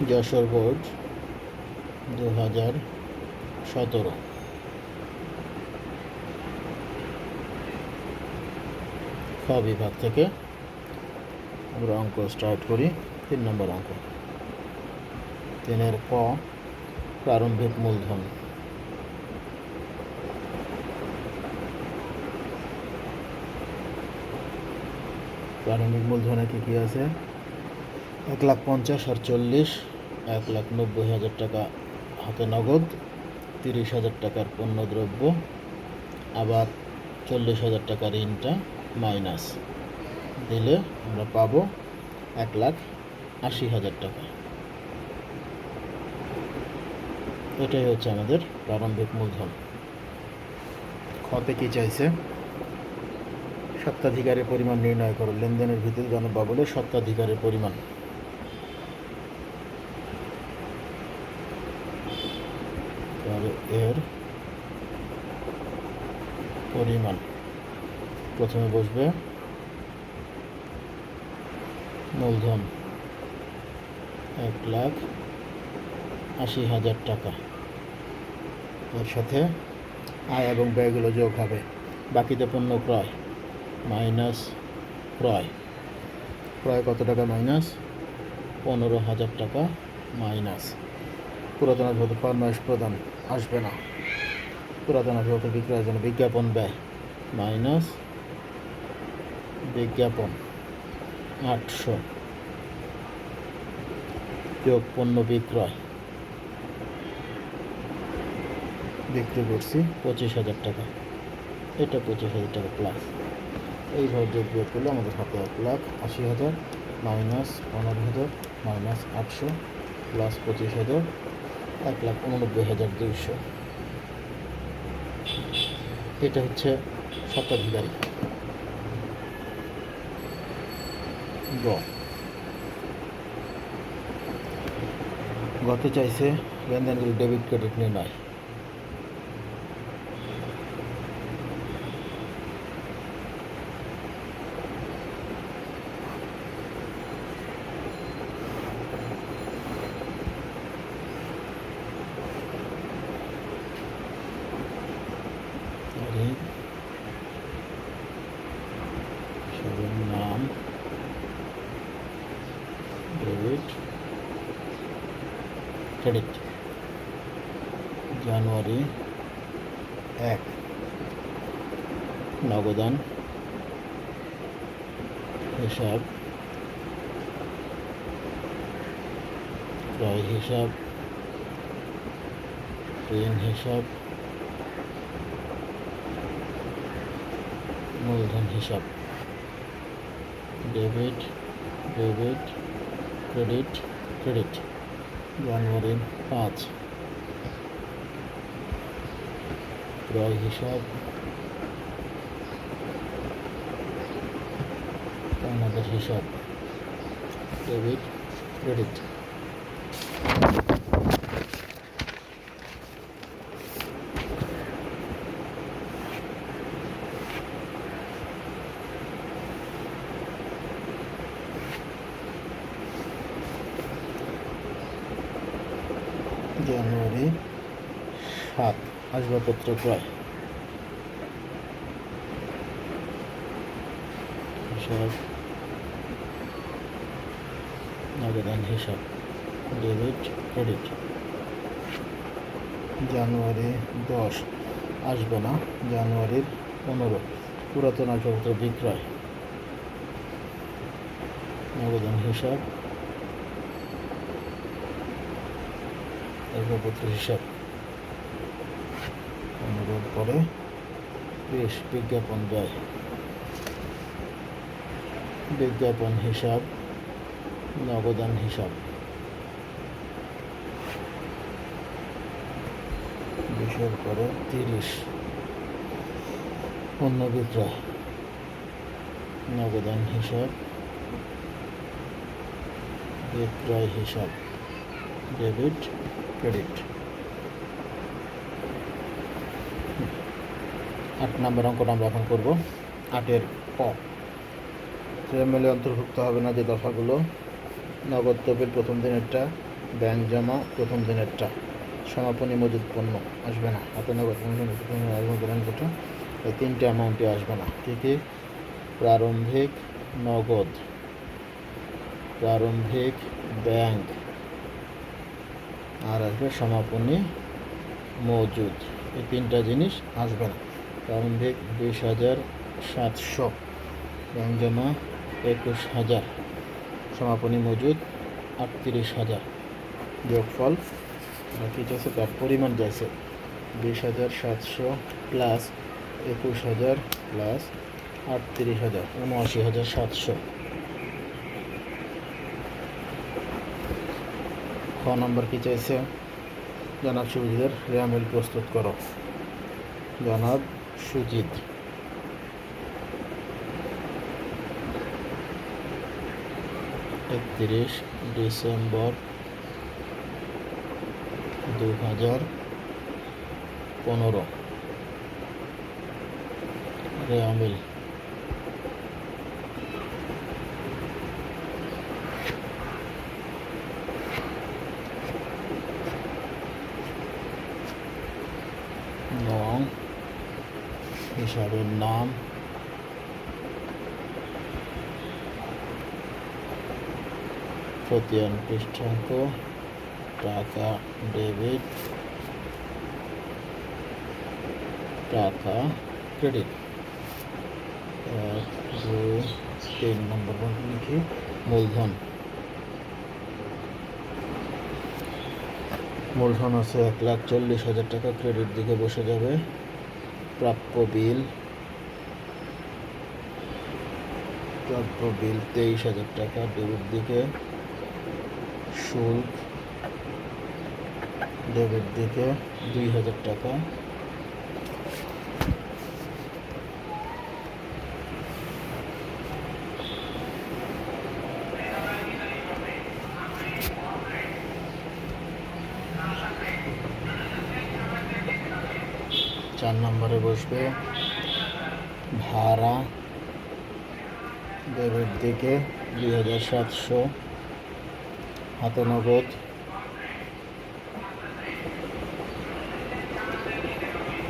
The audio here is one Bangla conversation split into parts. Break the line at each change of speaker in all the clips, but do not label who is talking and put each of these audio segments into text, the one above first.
যশোর বোর্ড 2017। খ বিভাগ থেকে আমরা অঙ্ক স্টার্ট করি। 3 নম্বর অঙ্ক। 3-এর ক, প্রারম্ভিক মূলধন। প্রারম্ভিক মূলধনে কি আছে? 1,50,000 আর 40, 1,90,000 টাকা হাতে নগদ, 30,000 টাকার পণ্যদ্রব্য, আবার 40,000 টাকার ঋণটা মাইনাস দিলে আমরা পাবো 1,80,000 টাকা। এটাই হচ্ছে আমাদের প্রারম্ভিক মূলধন। খতে কি চাইছে? স্বত্বাধিকারের পরিমাণ নির্ণয় করো। লেনদেনের ভিত্তিতে জনবা বলে স্বত্বাধিকারের পরিমাণ। এর পরিমাণ প্রথমে বসবে মূলধন 1,80,000 টাকা, এর সাথে আয় এবং ব্যয়গুলো যোগ হবে। বাকিতে পণ্য ক্রয় মাইনাস ক্রয় কত টাকা মাইনাস? 15,000 টাকা মাইনাস। পুরাতন আসবাবপত্র ফরমাইশ প্রদান আসবে না। পুরাতন আসবাবপত্র বিক্রয়ের জন্য বিজ্ঞাপন ব্যয় মাইনাস বিজ্ঞাপন 800 যোগ পণ্য বিক্রি করছি 25,000 টাকা। এটা 25,000 টাকা প্লাস। এইভাবে যোগ বিয়োগ করলে আমাদের হাতে 1,80,000 মাইনাস 15,000 মাইনাস 800 প্লাস 25,000, 1,89,200। এটা হচ্ছে স্বত্বাধিকারী। গতে চাইছে লেনদেনগুলি ডেবিট ক্রেডিট নির্ণয়। নাম ডেবিট ক্রেডিট। জানুয়ারি 1 নগদান হিসাব, ক্রয় হিসাব, ঋণ হিসাব, মূলধন হিসাব। Debit debit credit credit. জানুয়ারি 5 ক্রয় হিসাব, আমাদের হিসাব ডেবিট ক্রেডিট। জানুয়ারি 7 আসবাবপত্র ক্রয় হিসাব, নগদান হিসাব ডেবিট ক্রেডিট। জানুয়ারি 10 আসবে না। জানুয়ারির 15 পুরাতন আসবাবপত্র বিক্রয়, নগদান হিসাব, আসবাবপত্র হিসাব। অনুরোধ পরে 20 বিজ্ঞাপন ব্যয়, বিজ্ঞাপন হিসাব, নগদান হিসাব। 20-এর পরে 30 পণ্য বিক্রয়, নগদান হিসাব, বিক্রয় হিসাব ডেবিট ক্রেডিট। 8 নম্বর অঙ্কটা আমরা এখন করব। 8-এর ক, এমএলএ অন্তর্ভুক্ত হবে না যে দফাগুলো। নগদ তহবিল প্রথম দিনেরটা ব্যাংক জমা প্রথম দিনেরটা, সমাপনী মজুদ পণ্য আসবে না, হাতে নগদ ব্যাংকটা, এই তিনটে অ্যামাউন্টে আসবে না। কী কী? প্রারম্ভিক নগদ, প্রারম্ভিক ব্যাংক, আর আসবে সমাপনী মজুদ। এই তিনটা জিনিস আসবে না। প্রারম্ভিক 20,700, ব্যাংক জমা 21,000, সমাপনী মজুদ 38,000, যোগফল কি চাইছে? তার পরিমাণ চাইছে 20,700 প্লাস 21,000 প্লাস 38,000, 79,700। খ নম্বর কি চাইছে? জনাব সুজিতের রেয়ামিল প্রস্তুত করো। জনাব সুজিত, ডিসেম্বর 2015, রেয়ামিল নং, হিসাবের নাম, প্রতিয়ান পৃষ্ঠাঙ্ক, টাকা ডেবিট, টাকা ক্রেডিট। 1, 2, 3 নম্বর বন্ধ লিখি। মূলধন, মূলধন আছে 1,40,000 টাকা, ক্রেডিট দিকে বসে যাবে। প্রাপ্য বিল, প্রাপ্য বিল 23,000 টাকা, ডেবিট দিকে। শুল্ক, ডেবিট দিকে 2,000 টাকা। চার নম্বরে বসবে ভাড়া, ডেবিট দিকে 2,700, হাতে নগদ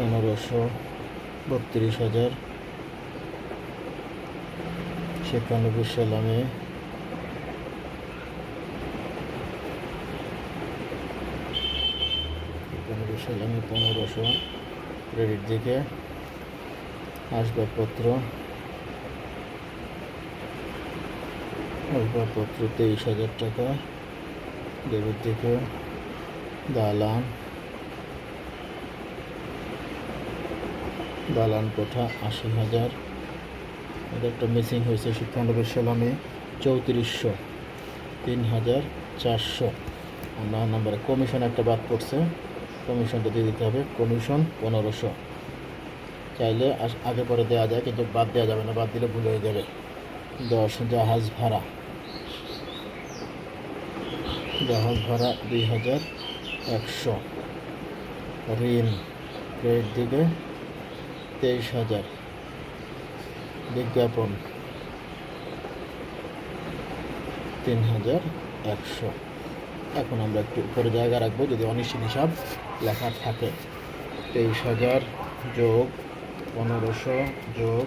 1,532,000, শিক্ষানবিশ সালামে 1500, ক্রেডিট দিকে। আসবাবপত্র, 23,000 টাকা, ডেবিট দিকে। দালান, দালান কোঠা 80,000, এটা একটা মিসিং হয়েছে। শিক্ষানবিশ সালামে 3400, 3,400। 9 নম্বরে কমিশন একটা বাদ পড়ছে, কমিশনটা দিয়ে দিতে হবে। কমিশন 1500, চাইলে আগে পরে দেওয়া যায়, কিন্তু বাদ দেওয়া যাবে না, বাদ দিলে ভুল হয়ে যাবে। 10 জাহাজ ভাড়া, জাহাজ ভাড়া 2,100। ঋণ, ক্রেডিট দিকে 23,000। বিজ্ঞাপন 3,100। এখন আমরা একটু উপরে জায়গা রাখবো যদি অনিশ্চিত হিসাব লেখা থাকে। 23,000 যোগ 1500 যোগ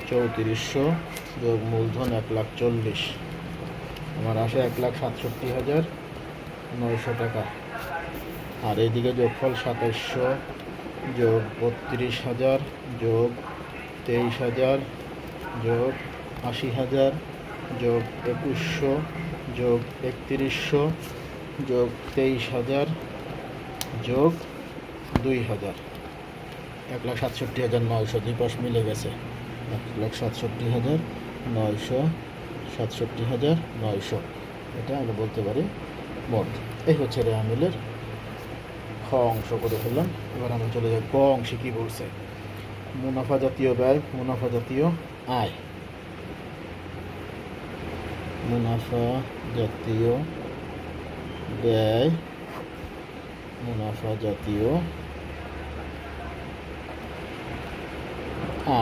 3400 যোগ মূলধন 1,40,000, আমার আসে 1,67,900 টাকা। আর এইদিকে যোগফল 2700 যোগ 32,000 যোগ 23,000 যোগ 80,000 যোগ 2,100 যোগ 3,100 যোগ 23,000 যোগ 2,000, 1,67,900। দুই পাশ মিলে গেছে, 1,67,900, 67,900, এটা আমরা বলতে পারি মোট। এই হচ্ছে রেয়ামিলের খ অংশ করে ফেললাম। এবার আমরা চলে যাই গ অংশে কী বলছে। মুনাফা জাতীয় ব্যয়, মুনাফা জাতীয় আয়, মুনাফা জাতীয় ব্যয়, মুনাফা জাতীয়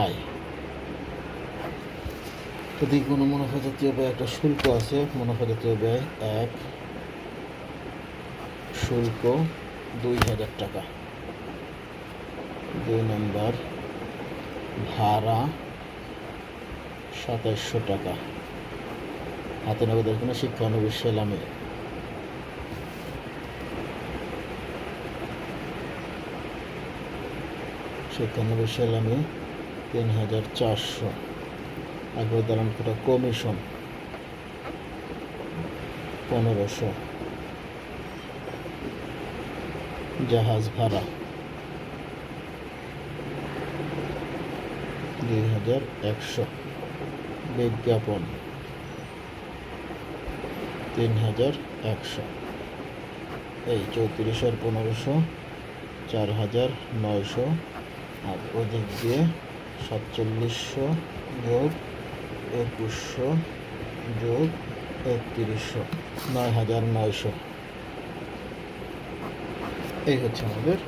আয়। যদি কোনো মুনাফা জাতীয় ব্যয় একটা শুল্ক আছে, মুনাফা জাতীয় ব্যয় 1, শুল্ক 2000 টাকা। 2 নম্বর ভাড়া 2700 টাকা। হাতে নগদের কোনো শিক্ষানবিশ সেলামি। শিক্ষানবিশ সেলামি 3400। আগ্রহ দালান কোটা কমিশন 1500। জাহাজ ভাড়া 2100। বিজ্ঞাপন 3100। এই 34 আর 1500 4900। আর ওদিক দিয়ে 4700 যোগ 2100 যোগ 3100 9900। এই হচ্ছে আমাদের